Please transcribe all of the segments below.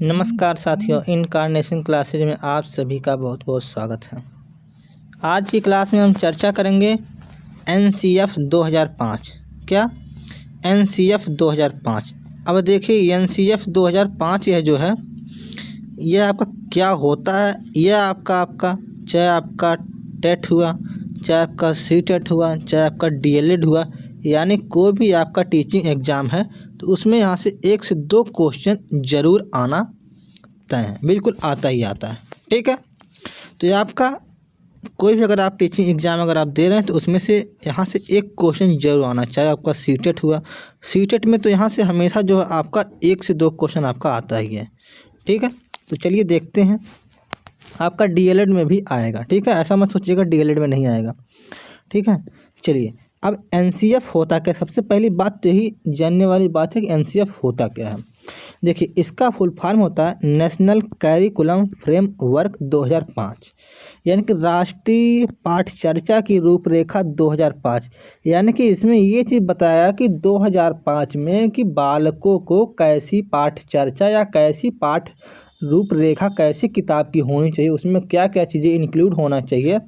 नमस्कार साथियों, incarnation classes में आप सभी का बहुत बहुत स्वागत है। आज की क्लास में हम चर्चा करेंगे एनसीएफ 2005। क्या? एनसीएफ 2005। अब देखिए एनसीएफ 2005 यह जो है यह आपका क्या होता है। यह आपका चाहे आपका टेट हुआ, चाहे आपका सी टेट हुआ, चाहे आपका डीएलएड हुआ, यानी कोई भी आपका टीचिंग एग्ज़ाम है तो उसमें यहाँ से 1 से 2 क्वेश्चन ज़रूर आना तय है, बिल्कुल आता ही आता है। ठीक है, तो ये आपका कोई भी अगर आप टीचिंग एग्ज़ाम अगर आप दे रहे हैं तो उसमें से यहाँ से 1 क्वेश्चन जरूर आना, चाहे आपका सी टेट हुआ। सी टेट में तो यहाँ से हमेशा जो है आपका 1 से 2 क्वेश्चन आपका आता ही है। ठीक है, तो चलिए देखते हैं। आपका डीएलएड में भी आएगा। ठीक है, ऐसा मत सोचिएगा डीएलएड में नहीं आएगा। ठीक है, चलिए अब एनसीएफ होता क्या। सबसे पहली बात तो यही जानने वाली बात है कि एनसीएफ होता क्या है। देखिए, इसका फुल फॉर्म होता है नेशनल करिकुलम फ्रेमवर्क 2005, यानी कि राष्ट्रीय पाठचर्चा की रूपरेखा 2005। यानी कि इसमें ये चीज़ बताया कि 2005 में कि बालकों को कैसी पाठचर्चा या कैसी पाठ रूपरेखा कैसी किताब की होनी चाहिए, उसमें क्या क्या चीज़ें इंक्लूड होना चाहिए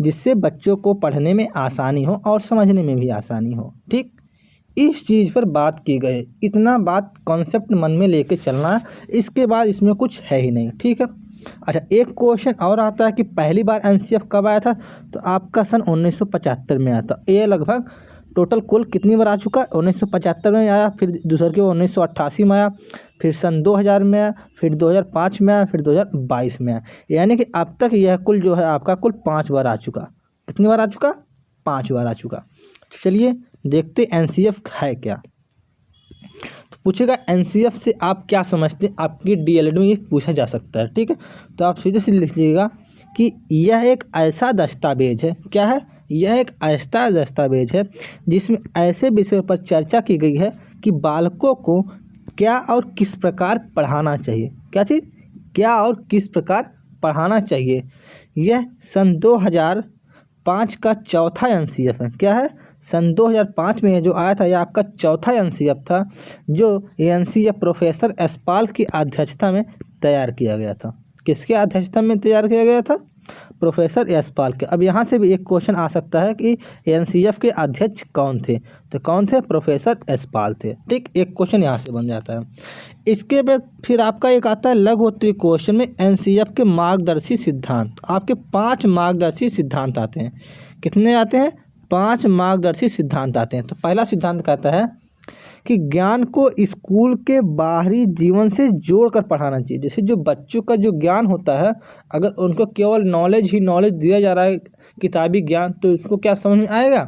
जिससे बच्चों को पढ़ने में आसानी हो और समझने में भी आसानी हो। ठीक, इस चीज़ पर बात की गई। इतना बात कॉन्सेप्ट मन में लेके चलना है, इसके बाद इसमें कुछ है ही नहीं। ठीक है, अच्छा एक क्वेश्चन और आता है कि पहली बार एनसीएफ कब आया था, तो आपका सन 1975 में आया था। ये लगभग टोटल कुल कितनी बार आ चुका है, 1975 में आया, फिर दूसर के 1988 में आया, फिर सन 2000 में आया, फिर 2005 में आया, फिर 2022 में आया। यानी कि अब तक यह कुल जो है आपका कुल 5 बार आ चुका। कितनी बार आ चुका? 5 बार आ चुका। चलिए देखते एनसीएफ है क्या। तो पूछेगा एनसीएफ से आप क्या समझते हैं, आपकी डीएलएड में ये पूछा जा सकता है। ठीक है, तो आप सीधे से लिख लीजिएगा कि यह एक ऐसा दस्तावेज है। क्या है? यह एक ऐसा दस्तावेज है जिसमें ऐसे विषयों पर चर्चा की गई है कि बालकों को क्या और किस प्रकार पढ़ाना चाहिए। क्या चीज़? क्या और किस प्रकार पढ़ाना चाहिए। यह सन 2005 का चौथा एनसीएफ है। क्या है? सन 2005 में जो आया था यह आपका चौथा एनसीएफ था, जो एनसीएफ प्रोफेसर यशपाल की अध्यक्षता में तैयार किया गया था। किसके अध्यक्षता में तैयार किया गया था? प्रोफेसर यशपाल के। अब यहाँ से भी एक क्वेश्चन आ सकता है कि एनसीएफ के अध्यक्ष कौन थे, तो कौन थे? प्रोफेसर यशपाल थे। ठीक, एक क्वेश्चन यहाँ से बन जाता है। इसके बाद फिर आपका एक आता है लघुत्तरीय क्वेश्चन में एनसीएफ के मार्गदर्शी सिद्धांत। आपके 5 मार्गदर्शी सिद्धांत आते हैं। कितने आते हैं? 5 मार्गदर्शी सिद्धांत आते हैं। तो पहला सिद्धांत कहता है कि ज्ञान को स्कूल के बाहरी जीवन से जोड़कर पढ़ाना चाहिए। जैसे जो बच्चों का जो ज्ञान होता है, अगर उनको केवल नॉलेज ही नॉलेज दिया जा रहा है, किताबी ज्ञान, तो उसको क्या समझ में आएगा?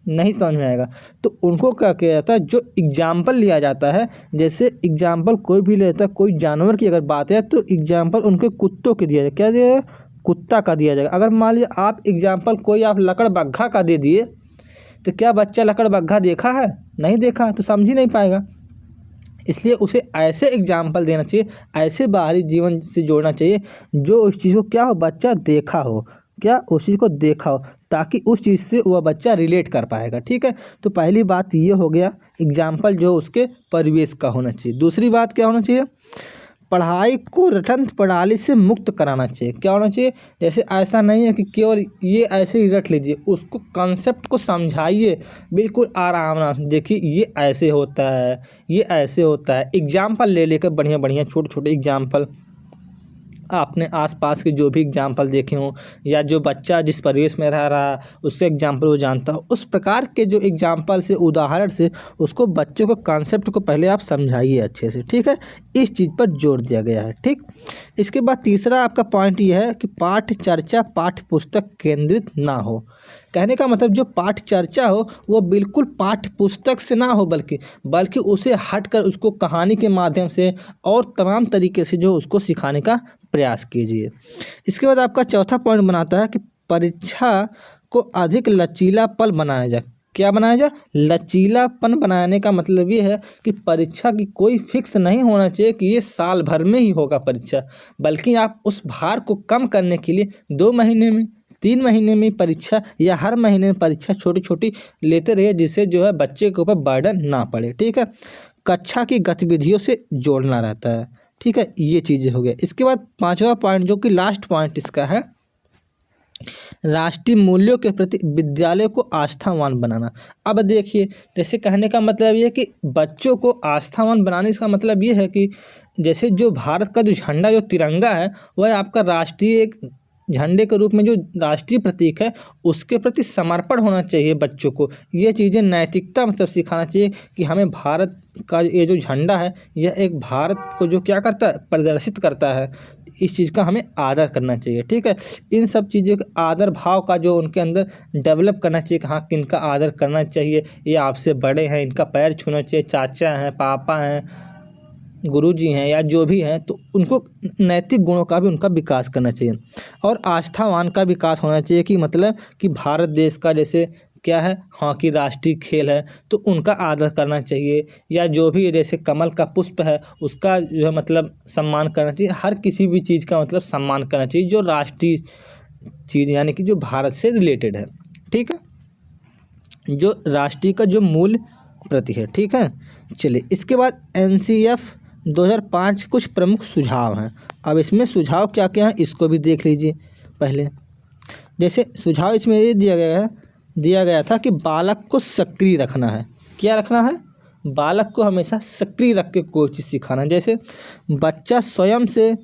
नहीं समझ में आएगा। तो उनको क्या किया जाता है, जो एग्जाम्पल लिया जाता है, जैसे एग्जाम्पल कोई भी लेता है, कोई जानवर की अगर बात है तो एग्जाम्पल उनके कुत्तों के दिया जाए। क्या दिया जाए? कुत्ता का दिया जाएगा। अगर मान लीजिए आप एग्जाम्पल कोई आप लकड़बग्घा का दे दिए, तो क्या बच्चा लकड़बग्घा देखा है? नहीं देखा, तो समझ ही नहीं पाएगा। इसलिए उसे ऐसे एग्जाम्पल देना चाहिए, ऐसे बाहरी जीवन से जोड़ना चाहिए जो उस चीज़ को क्या हो, बच्चा देखा हो, क्या उस चीज़ को देखा हो, ताकि उस चीज़ से वह बच्चा रिलेट कर पाएगा। ठीक है, तो पहली बात ये हो गया, एग्जाम्पल जो उसके परिवेश का होना चाहिए। दूसरी बात क्या होना चाहिए? पढ़ाई को रटंत प्रणाली से मुक्त कराना चाहिए। क्या होना चाहिए? जैसे ऐसा नहीं है कि केवल ये ऐसे ही रट लीजिए, उसको कॉन्सेप्ट को समझाइए बिल्कुल आराम से। देखिए ये ऐसे होता है, ये ऐसे होता है। एग्जाम्पल ले लेकर बढ़िया बढ़िया छोटे छोटे एग्जाम्पल, आपने आसपास के जो भी एग्जाम्पल देखे हों, या जो बच्चा जिस परिवेश में रह रहा है उससे एग्जाम्पल वो जानता हो, उस प्रकार के जो एग्जाम्पल से, उदाहरण से उसको बच्चों को कॉन्सेप्ट को पहले आप समझाइए अच्छे से। ठीक है, इस चीज़ पर जोर दिया गया है। ठीक, इसके बाद तीसरा आपका पॉइंट ये है कि पाठ चर्चा पाठ्य पुस्तक केंद्रित ना हो। कहने का मतलब जो पाठ चर्चा हो वो बिल्कुल पाठ्य पुस्तक से ना हो, बल्कि उसे हटकर उसको कहानी के माध्यम से और तमाम तरीके से जो उसको सिखाने का प्रयास कीजिए। इसके बाद आपका चौथा पॉइंट बनाता है कि परीक्षा को अधिक लचीलापन बनाया जाए। क्या बनाया जाए? लचीलापन बनाने का मतलब ये है कि परीक्षा की कोई फिक्स नहीं होना चाहिए कि ये साल भर में ही होगा परीक्षा, बल्कि आप उस भार को कम करने के लिए 2 महीने में, 3 महीने में परीक्षा, या हर महीने में परीक्षा छोटी छोटी लेते रहिए, जिससे जो है बच्चे के ऊपर बर्डन ना पड़े। ठीक है, कक्षा की गतिविधियों से जोड़ना रहता है। ठीक है, ये चीज़ें हो गया। इसके बाद 5वां पॉइंट जो कि लास्ट पॉइंट इसका है, राष्ट्रीय मूल्यों के प्रति विद्यालय को आस्थावान बनाना। अब देखिए, जैसे कहने का मतलब ये है कि बच्चों को आस्थावान बनाने, इसका मतलब ये है कि जैसे जो भारत का जो झंडा, जो तिरंगा है, वह आपका राष्ट्रीय एक झंडे के रूप में जो राष्ट्रीय प्रतीक है, उसके प्रति समर्पण होना चाहिए बच्चों को। ये चीज़ें नैतिकता मतलब सिखाना चाहिए कि हमें भारत का ये जो झंडा है, यह एक भारत को जो क्या करता है, प्रदर्शित करता है। इस चीज़ का हमें आदर करना चाहिए। ठीक है, इन सब चीज़ों का आदर भाव का जो उनके अंदर डेवलप करना चाहिए कि हाँ, किनका आदर करना चाहिए, ये आपसे बड़े हैं, इनका पैर छूना चाहिए, चाचा हैं, पापा हैं, गुरुजी हैं या जो भी हैं, तो उनको नैतिक गुणों का भी उनका विकास करना चाहिए। और आस्थावान का विकास होना चाहिए कि मतलब कि भारत देश का जैसे क्या है, हॉकी राष्ट्रीय खेल है, तो उनका आदर करना चाहिए। या जो भी जैसे कमल का पुष्प है, उसका जो है मतलब सम्मान करना चाहिए। हर किसी भी चीज़ का मतलब सम्मान करना चाहिए जो राष्ट्रीय चीज़ यानी कि जो भारत से रिलेटेड है। ठीक है, जो राष्ट्रीय का जो मूल प्रति है। ठीक है, चलिए इसके बाद NCF 2005 कुछ प्रमुख सुझाव हैं। अब इसमें सुझाव क्या क्या हैं इसको भी देख लीजिए। पहले जैसे सुझाव इसमें ये दिया गया था कि बालक को सक्रिय रखना है। क्या रखना है? बालक को हमेशा सक्रिय रख के कोई चीज़ सिखाना। जैसे बच्चा स्वयं से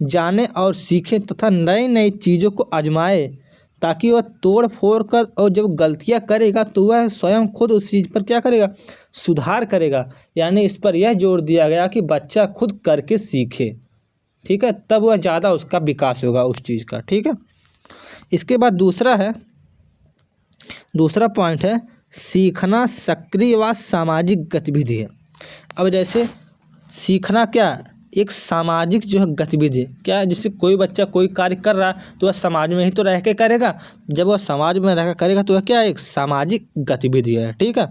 जाने और सीखे तथा नई नई चीज़ों को आजमाए, ताकि वह तोड़ फोड़ कर और जब गलतियां करेगा तो वह स्वयं खुद उस चीज़ पर क्या करेगा, सुधार करेगा। यानी इस पर यह जोर दिया गया कि बच्चा खुद करके सीखे। ठीक है, तब वह ज़्यादा उसका विकास होगा उस चीज़ का। ठीक है, इसके बाद दूसरा पॉइंट है सीखना सक्रिय व सामाजिक गतिविधि है। अब जैसे सीखना क्या, एक सामाजिक जो है गतिविधि क्या है, जिससे कोई बच्चा कोई कार्य कर रहा है तो वह समाज में ही तो रह के करेगा। जब वह समाज में रह कर करेगा तो वह क्या है, एक सामाजिक गतिविधि है। ठीक है,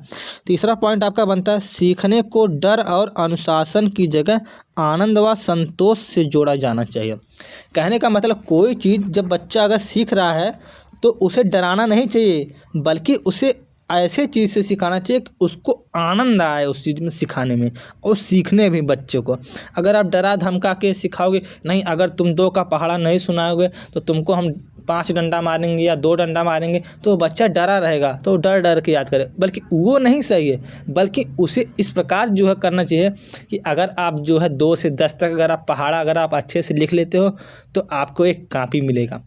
तीसरा पॉइंट आपका बनता है सीखने को डर और अनुशासन की जगह आनंद व संतोष से जोड़ा जाना चाहिए। कहने का मतलब कोई चीज़ जब बच्चा अगर सीख रहा है तो उसे डराना नहीं चाहिए, बल्कि उसे ऐसे चीज़ से सिखाना चाहिए कि उसको आनंद आए उस चीज़ में सिखाने में और सीखने भी बच्चों को। अगर आप डरा धमका के सिखाओगे, नहीं अगर तुम 2 का पहाड़ा नहीं सुनाओगे तो तुमको हम 5 डंडा मारेंगे या 2 डंडा मारेंगे, तो बच्चा डरा रहेगा, तो डर डर के याद करे। बल्कि वो नहीं सही है, बल्कि उसे इस प्रकार जो है करना चाहिए कि अगर आप जो है 2 से 10 तक अगर आप पहाड़ा अगर आप अच्छे से लिख लेते हो तो आपको एक कॉपी मिलेगा,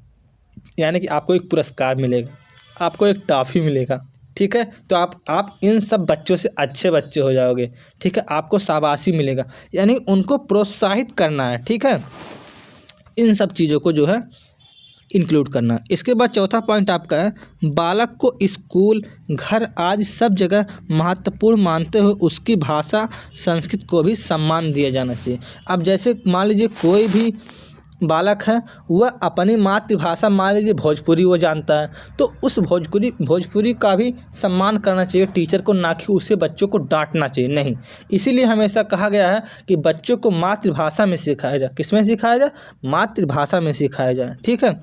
यानी कि आपको एक पुरस्कार मिलेगा, आपको एक टॉफ़ी मिलेगा। ठीक है, तो आप इन सब बच्चों से अच्छे बच्चे हो जाओगे। ठीक है, आपको शाबाशी मिलेगा, यानी उनको प्रोत्साहित करना है। ठीक है, इन सब चीज़ों को जो है इंक्लूड करना। इसके बाद चौथा पॉइंट आपका है बालक को स्कूल घर आदि सब जगह महत्वपूर्ण मानते हुए उसकी भाषा संस्कृत को भी सम्मान दिया जाना चाहिए। अब जैसे मान लीजिए कोई भी बालक है, वह अपनी मातृभाषा मान लीजिए भोजपुरी वो जानता है, तो उस भोजपुरी का भी सम्मान करना चाहिए टीचर को, ना कि उसे बच्चों को डांटना चाहिए। नहीं, इसीलिए हमेशा कहा गया है कि बच्चों को मातृभाषा में सिखाया जाए। किस में सिखाया जाए? मातृभाषा में सिखाया जाए। ठीक है,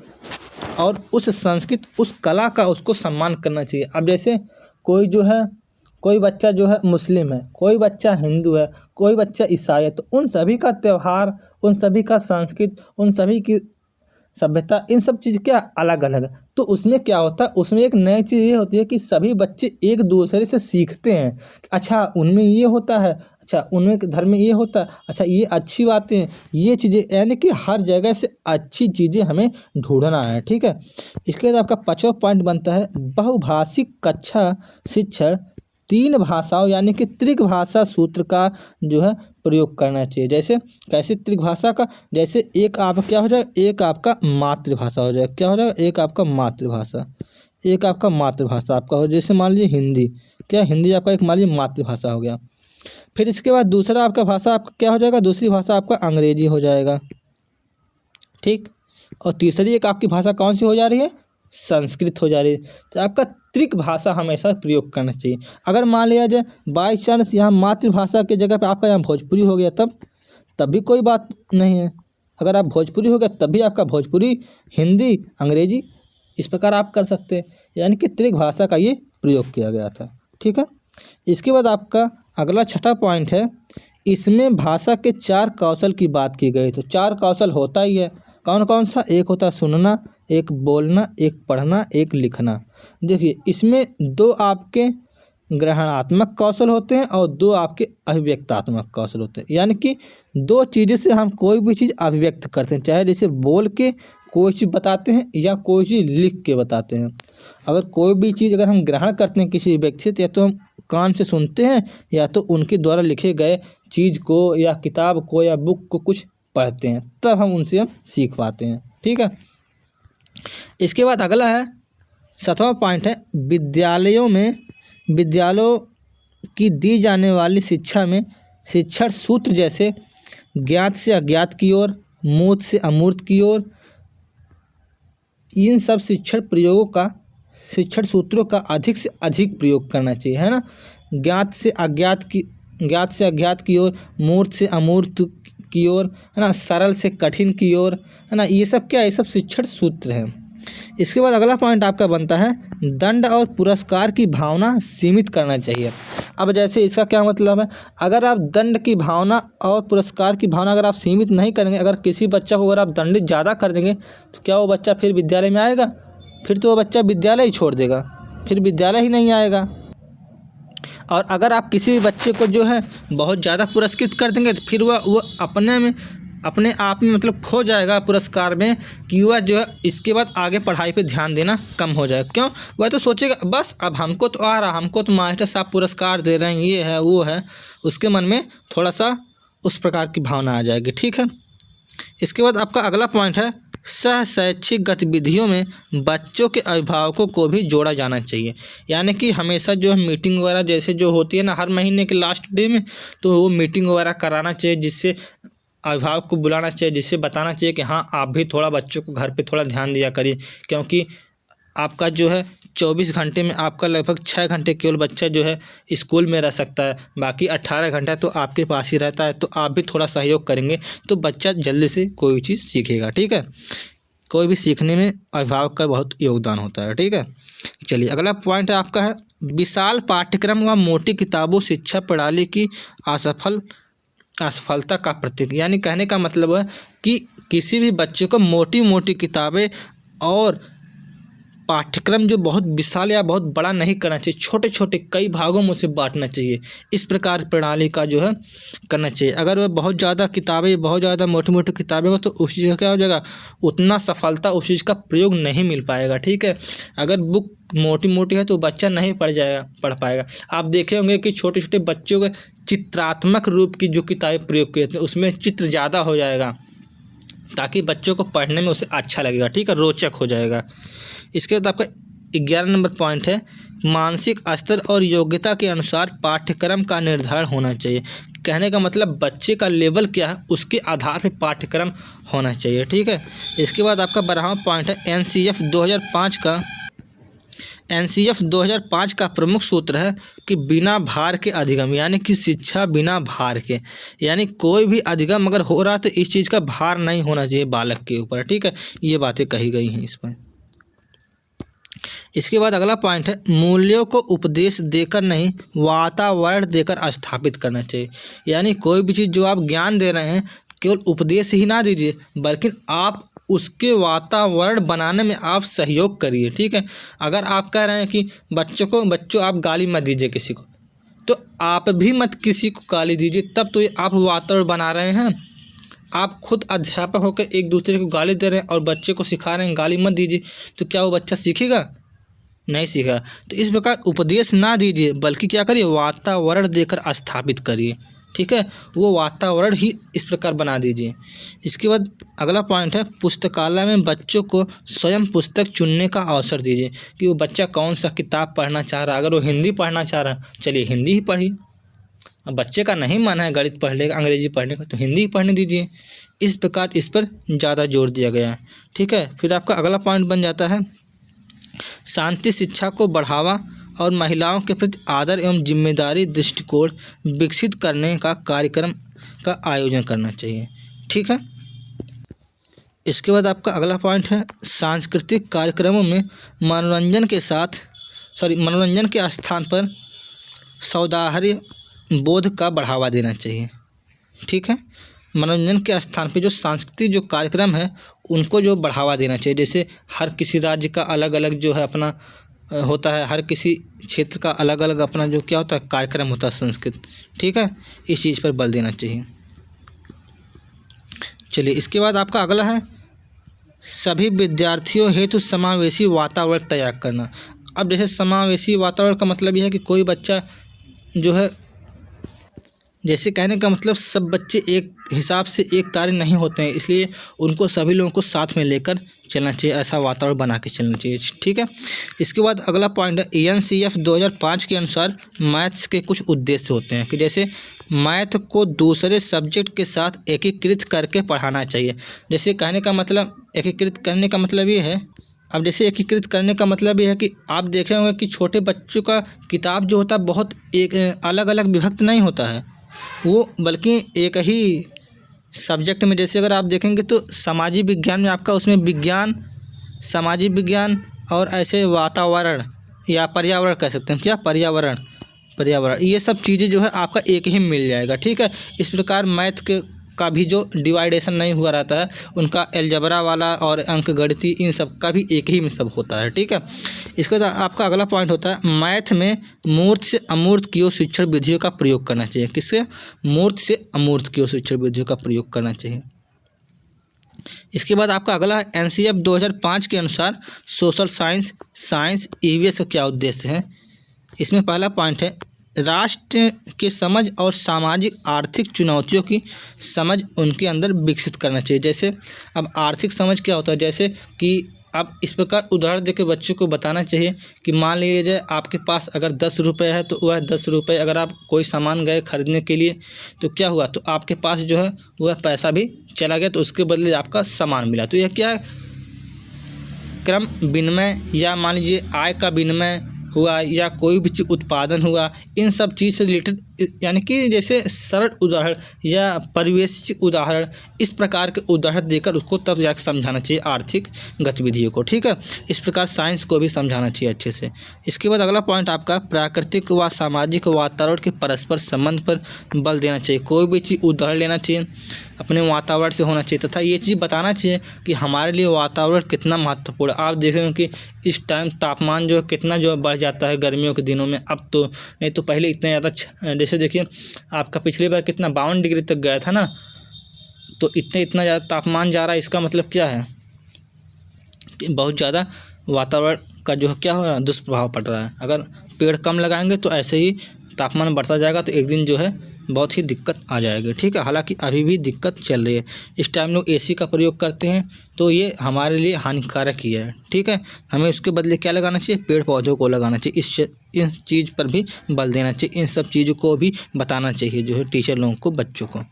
और उस संस्कृत उस कला का उसको सम्मान करना चाहिए। अब जैसे कोई बच्चा जो है मुस्लिम है, कोई बच्चा हिंदू है, कोई बच्चा ईसाई है, तो उन सभी का त्यौहार, उन सभी का संस्कृत, उन सभी की सभ्यता, इन सब चीज़ क्या अलग अलग है। तो उसमें क्या होता है, उसमें एक नई चीज़ ये होती है कि सभी बच्चे एक दूसरे से सीखते हैं। अच्छा उनमें ये होता है, अच्छा उनमें धर्म में ये होता है, अच्छा ये अच्छी बातें हैं, ये चीज़ें, यानी कि हर जगह से अच्छी चीज़ें हमें ढूंढना है। ठीक है, इसके बाद आपका 5वां पॉइंट बनता है बहुभाषिक कक्षा शिक्षण 3 भाषाओं यानी कि त्रिभाषा सूत्र का जो है प्रयोग करना चाहिए। जैसे कैसे त्रिभाषा का, जैसे एक आप क्या हो जाएगा, एक आपका मातृभाषा हो जाएगा। क्या हो जाएगा? एक आपका मातृभाषा आपका हो, जैसे मान लीजिए हिंदी, क्या हिंदी आपका एक मान लीजिए मातृभाषा हो गया। फिर इसके बाद दूसरा आपका भाषा आपका क्या हो जाएगा, दूसरी भाषा आपका अंग्रेजी हो जाएगा। ठीक, और तीसरी एक आपकी भाषा कौन सी हो जा रही है, संस्कृत हो जा रही है। तो आपका त्रिक भाषा हमेशा प्रयोग करना चाहिए। अगर मान लिया जाए बाई चांस यहाँ मातृभाषा की जगह पे आपका यहाँ भोजपुरी हो गया, तब भी कोई बात नहीं है। अगर आप भोजपुरी हो गया तब भी आपका भोजपुरी, हिंदी, अंग्रेजी, इस प्रकार आप कर सकते हैं। यानी कि त्रिक भाषा का ये प्रयोग किया गया था। ठीक है, इसके बाद आपका अगला 6ठा पॉइंट है इसमें भाषा के 4 कौशल की बात की गई। तो 4 कौशल होता ही है, कौन कौन सा? एक होता है सुनना, एक बोलना, एक पढ़ना, एक लिखना। देखिए इसमें 2 आपके ग्रहणात्मक कौशल होते हैं और 2 आपके अभिव्यक्तात्मक कौशल होते हैं। यानी कि 2 चीज़ों से हम कोई भी चीज़ अभिव्यक्त करते हैं, चाहे जैसे बोल के कोई चीज़ बताते हैं या कोई चीज़ लिख के बताते हैं। अगर कोई भी चीज़ अगर हम ग्रहण करते हैं किसी व्यक्ति से, या तो हम कान से सुनते हैं या तो उनके द्वारा लिखे गए चीज़ को या किताब को या बुक को कुछ पढ़ते हैं, तब हम उनसे सीख पाते हैं। ठीक है। इसके बाद अगला है 7वां पॉइंट है, विद्यालयों की दी जाने वाली शिक्षा में शिक्षण सूत्र जैसे ज्ञात से अज्ञात की ओर, मूर्त से अमूर्त की ओर, इन सब शिक्षण सूत्रों का अधिक से अधिक प्रयोग करना चाहिए, है ना। ज्ञात से अज्ञात की ओर, मूर्त से अमूर्त की ओर, है ना, सरल से कठिन की ओर, है ना। ये सब क्या है? ये सब शिक्षण सूत्र हैं। इसके बाद अगला पॉइंट आपका बनता है, दंड और पुरस्कार की भावना सीमित करना चाहिए। अब जैसे इसका क्या मतलब है? अगर आप दंड की भावना और पुरस्कार की भावना अगर आप सीमित नहीं करेंगे, अगर किसी बच्चा को अगर आप दंडित ज़्यादा कर देंगे तो क्या वो बच्चा फिर विद्यालय में आएगा? फिर तो वो बच्चा विद्यालय ही छोड़ देगा, फिर विद्यालय ही नहीं आएगा। और अगर आप किसी बच्चे को जो है बहुत ज़्यादा पुरस्कृत कर देंगे तो फिर वो अपने आप में मतलब खो जाएगा पुरस्कार में, कि वह जो है इसके बाद आगे पढ़ाई पे ध्यान देना कम हो जाएगा। क्यों? वह तो सोचेगा बस अब हमको तो आ रहा, हमको तो मास्टर साहब पुरस्कार दे रहे हैं, ये है वो है, उसके मन में थोड़ा सा उस प्रकार की भावना आ जाएगी। ठीक है। इसके बाद आपका अगला पॉइंट है, सह शैक्षिक गतिविधियों में बच्चों के अभिभावकों को भी जोड़ा जाना चाहिए। यानी कि हमेशा जो है मीटिंग वगैरह जैसे जो होती है ना हर महीने के लास्ट डे में, तो वो मीटिंग वगैरह कराना चाहिए, जिससे अभिभावक को बुलाना चाहिए, जिससे बताना चाहिए कि हाँ आप भी थोड़ा बच्चों को घर पे थोड़ा ध्यान दिया करिए, क्योंकि आपका जो है 24 घंटे में आपका लगभग 6 घंटे केवल बच्चा जो है स्कूल में रह सकता है, बाकी 18 घंटा तो आपके पास ही रहता है। तो आप भी थोड़ा सहयोग करेंगे तो बच्चा जल्दी से कोई चीज़ सीखेगा। ठीक है। कोई भी सीखने में अभिभावक का बहुत योगदान होता है। ठीक है। चलिए अगला पॉइंट आपका है, विशाल पाठ्यक्रम व मोटी किताबों शिक्षा प्रणाली की असफलता का प्रतीक। यानी कहने का मतलब है कि किसी भी बच्चे को मोटी मोटी किताबें और पाठ्यक्रम जो बहुत विशाल या बहुत बड़ा नहीं करना चाहिए, छोटे छोटे कई भागों में उसे बांटना चाहिए। इस प्रकार प्रणाली का जो है करना चाहिए। अगर वह बहुत ज़्यादा किताबें, बहुत ज़्यादा मोटी मोटी किताबें हो तो उस चीज़ का क्या हो जाएगा, उतना सफलता उस चीज़ का प्रयोग नहीं मिल पाएगा। ठीक है। अगर बुक मोटी मोटी है तो बच्चा नहीं पढ़ पाएगा। आप देखे होंगे कि छोटे छोटे बच्चों के चित्रात्मक रूप की जो किताबें प्रयोग की जाती हैं उसमें चित्र ज़्यादा हो जाएगा, ताकि बच्चों को पढ़ने में उसे अच्छा लगेगा। ठीक है, रोचक हो जाएगा। इसके बाद आपका 11 नंबर पॉइंट है, मानसिक स्तर और योग्यता के अनुसार पाठ्यक्रम का निर्धारण होना चाहिए। कहने का मतलब बच्चे का लेवल क्या है उसके आधार पर पाठ्यक्रम होना चाहिए। ठीक है। इसके बाद आपका 12वां पॉइंट है, एनसीएफ 2005 का प्रमुख सूत्र है कि बिना भार के अधिगम, यानी कि शिक्षा बिना भार के, यानी कोई भी अधिगम अगर हो रहा तो इस चीज़ का भार नहीं होना चाहिए बालक के ऊपर। ठीक है। ये बातें कही गई हैं इसमें। इसके बाद अगला पॉइंट है, मूल्यों को उपदेश देकर नहीं वातावरण देकर स्थापित करना चाहिए। यानी कोई भी चीज़ जो आप ज्ञान दे रहे हैं केवल उपदेश ही ना दीजिए, बल्कि आप उसके वातावरण बनाने में आप सहयोग करिए। ठीक है। अगर आप कह रहे हैं कि बच्चों आप गाली मत दीजिए किसी को, तो आप भी मत किसी को गाली दीजिए, तब तो ये आप वातावरण बना रहे हैं। आप खुद अध्यापक होकर एक दूसरे को गाली दे रहे हैं और बच्चे को सिखा रहे हैं गाली मत दीजिए, तो क्या वो बच्चा सीखेगा? नहीं सीखा। तो इस प्रकार उपदेश ना दीजिए, बल्कि क्या करिए, वातावरण देकर स्थापित करिए। ठीक है। वो वातावरण ही इस प्रकार बना दीजिए। इसके बाद अगला पॉइंट है, पुस्तकालय में बच्चों को स्वयं पुस्तक चुनने का अवसर दीजिए, कि वो बच्चा कौन सा किताब पढ़ना चाह रहा है। अगर वो हिंदी पढ़ना चाह रहा है, चलिए हिंदी ही पढ़िए। अब बच्चे का नहीं मन है गणित पढ़ने का, अंग्रेजी पढ़ने का, तो हिंदी ही पढ़ने दीजिए। इस प्रकार इस पर ज़्यादा जोर दिया गया है। ठीक है। फिर आपका अगला पॉइंट बन जाता है, शांति शिक्षा को बढ़ावा और महिलाओं के प्रति आदर एवं जिम्मेदारी दृष्टिकोण विकसित करने का कार्यक्रम का आयोजन करना चाहिए। ठीक है। इसके बाद आपका अगला पॉइंट है, सांस्कृतिक कार्यक्रमों में मनोरंजन के स्थान पर सौहार्द बोध का बढ़ावा देना चाहिए। ठीक है। मनोरंजन के स्थान पे जो सांस्कृतिक जो कार्यक्रम है उनको जो बढ़ावा देना चाहिए। जैसे हर किसी राज्य का अलग अलग जो है अपना होता है, हर किसी क्षेत्र का अलग अलग अपना जो क्या होता है कार्यक्रम होता है संस्कृत, ठीक है। इस चीज़ पर बल देना चाहिए। चलिए इसके बाद आपका अगला है सभी विद्यार्थियों हेतु समावेशी वातावरण तैयार करना। अब जैसे समावेशी वातावरण का मतलब यह है कि कोई बच्चा जो है, जैसे कहने का मतलब सब बच्चे एक हिसाब से एक तारे नहीं होते हैं, इसलिए उनको सभी लोगों को साथ में लेकर चलना चाहिए, ऐसा वातावरण बना के चलना चाहिए, ठीक है। इसके बाद अगला पॉइंट है एनसीएफ 2005 के अनुसार मैथ्स के कुछ उद्देश्य होते हैं कि जैसे मैथ को दूसरे सब्जेक्ट के साथ एकीकृत करके पढ़ाना चाहिए। जैसे कहने का मतलब एकीकृत करने का मतलब ये है, अब जैसे एकीकृत करने का मतलब ये है कि आप देखे होंगे कि छोटे बच्चों का किताब जो होता है बहुत एक अलग अलग विभक्त नहीं होता है वो, बल्कि एक ही सब्जेक्ट में, जैसे अगर आप देखेंगे तो सामाजिक विज्ञान में आपका उसमें विज्ञान, सामाजिक विज्ञान और ऐसे वातावरण या पर्यावरण कह सकते हैं, क्या पर्यावरण, ये सब चीज़ें जो है आपका एक ही मिल जाएगा, ठीक है। इस प्रकार मैथ का भी जो डिवाइडेशन नहीं हुआ रहता है उनका अलजेब्रा वाला और अंकगणिती इन सब का भी एक ही में सब होता है, ठीक है। इसके बाद आपका अगला पॉइंट होता है मैथ में मूर्त से अमूर्त की ओर शिक्षण विधियों का प्रयोग करना चाहिए। किससे? मूर्त से अमूर्त की ओर शिक्षण विधियों का प्रयोग करना चाहिए। इसके बाद आपका अगला है एनसीएफ 2005 के अनुसार सोशल साइंस ईवीएस का क्या उद्देश्य है। इसमें पहला पॉइंट है राष्ट्र की समझ और सामाजिक आर्थिक चुनौतियों की समझ उनके अंदर विकसित करना चाहिए। जैसे अब आर्थिक समझ क्या होता है, जैसे कि आप इस प्रकार उदाहरण देकर बच्चों को बताना चाहिए कि मान लीजिए आपके पास अगर 10 रुपये है तो वह 10 रुपये अगर आप कोई सामान गए खरीदने के लिए तो क्या हुआ, तो आपके पास जो है वह पैसा भी चला गया, तो उसके बदले आपका सामान मिला। तो यह क्या है, क्रम विनिमय या मान लीजिए आय का विनिमय हुआ या कोई भी चीज़ उत्पादन हुआ, इन सब चीज़ से रिलेटेड, यानी कि जैसे सरल उदाहरण या परिवेशिक उदाहरण, इस प्रकार के उदाहरण देकर उसको तब जाकर समझाना चाहिए आर्थिक गतिविधियों को, ठीक है। इस प्रकार साइंस को भी समझाना चाहिए अच्छे से। इसके बाद अगला पॉइंट आपका प्राकृतिक व सामाजिक वातावरण के परस्पर संबंध पर बल देना चाहिए। कोई भी चीज़ उदाहरण लेना चाहिए, अपने वातावरण से होना चाहिए तथा ये चीज़ बताना चाहिए कि हमारे लिए वातावरण कितना महत्वपूर्ण है। आप देखेंगे कि इस टाइम तापमान जो है कितना जो बढ़ जाता है गर्मियों के दिनों में, अब तो नहीं तो पहले इतना ज़्यादा, जैसे देखिए आपका पिछली बार कितना 52 डिग्री तक गया था ना, तो इतना ज़्यादा तापमान जा रहा है, इसका मतलब क्या है कि बहुत ज़्यादा वातावरण का जो है क्या हो रहा है, दुष्प्रभाव पड़ रहा है। अगर पेड़ कम लगाएंगे तो ऐसे ही तापमान बढ़ता जाएगा, तो एक दिन जो है बहुत ही दिक्कत आ जाएगी, ठीक है। हालांकि अभी भी दिक्कत चल रही है, इस टाइम लोग एसी का प्रयोग करते हैं तो ये हमारे लिए हानिकारक ही है, ठीक है। हमें उसके बदले क्या लगाना चाहिए, पेड़ पौधों को लगाना चाहिए। इस चीज़ पर भी बल देना चाहिए, इन सब चीज़ों को भी बताना चाहिए जो है टीचर लोगों को, बच्चों को।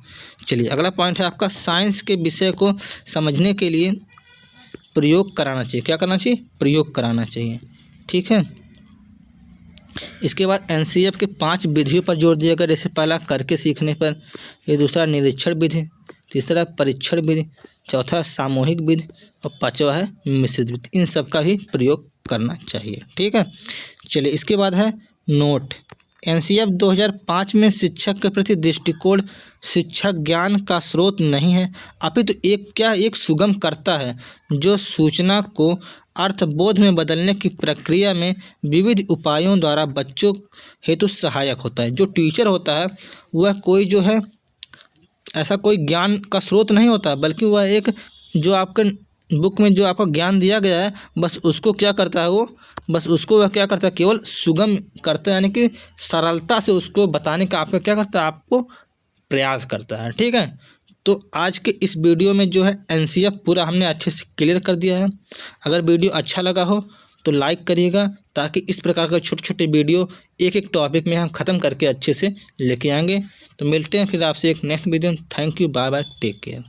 चलिए अगला पॉइंट है आपका साइंस के विषय को समझने के लिए प्रयोग कराना चाहिए। क्या करना चाहिए, प्रयोग कराना चाहिए, ठीक है। इसके बाद एनसीएफ के 5 विधियों पर जोर दिया गया, जैसे पहला करके सीखने पर, फिर दूसरा निरीक्षण विधि, तीसरा परीक्षण विधि, चौथा सामूहिक विधि और पांचवा है मिश्रित विधि। इन सब का भी प्रयोग करना चाहिए, ठीक है। चलिए इसके बाद है नोट। एनसीएफ 2005 में शिक्षक के प्रति दृष्टिकोण शिक्षक ज्ञान का स्रोत नहीं है, अपितु एक सुगम करता है जो सूचना को अर्थबोध में बदलने की प्रक्रिया में विविध उपायों द्वारा बच्चों हेतु सहायक होता है। जो टीचर होता है वह कोई जो है ऐसा कोई ज्ञान का स्रोत नहीं होता, बल्कि वह एक जो आपके बुक में जो आपको ज्ञान दिया गया है बस उसको क्या करता है, वो बस उसको वह क्या करता है, केवल सुगम करता है, यानी कि सरलता से उसको बताने का आपका क्या करता है, आपको प्रयास करता है, ठीक है। तो आज के इस वीडियो में जो है एनसीएफ पूरा हमने अच्छे से क्लियर कर दिया है। अगर वीडियो अच्छा लगा हो तो लाइक करिएगा, ताकि इस प्रकार के छोटे छोटे वीडियो एक एक टॉपिक में हम ख़त्म करके अच्छे से लेके आएंगे। तो मिलते हैं फिर आपसे एक next video. Thank you, bye bye, take care.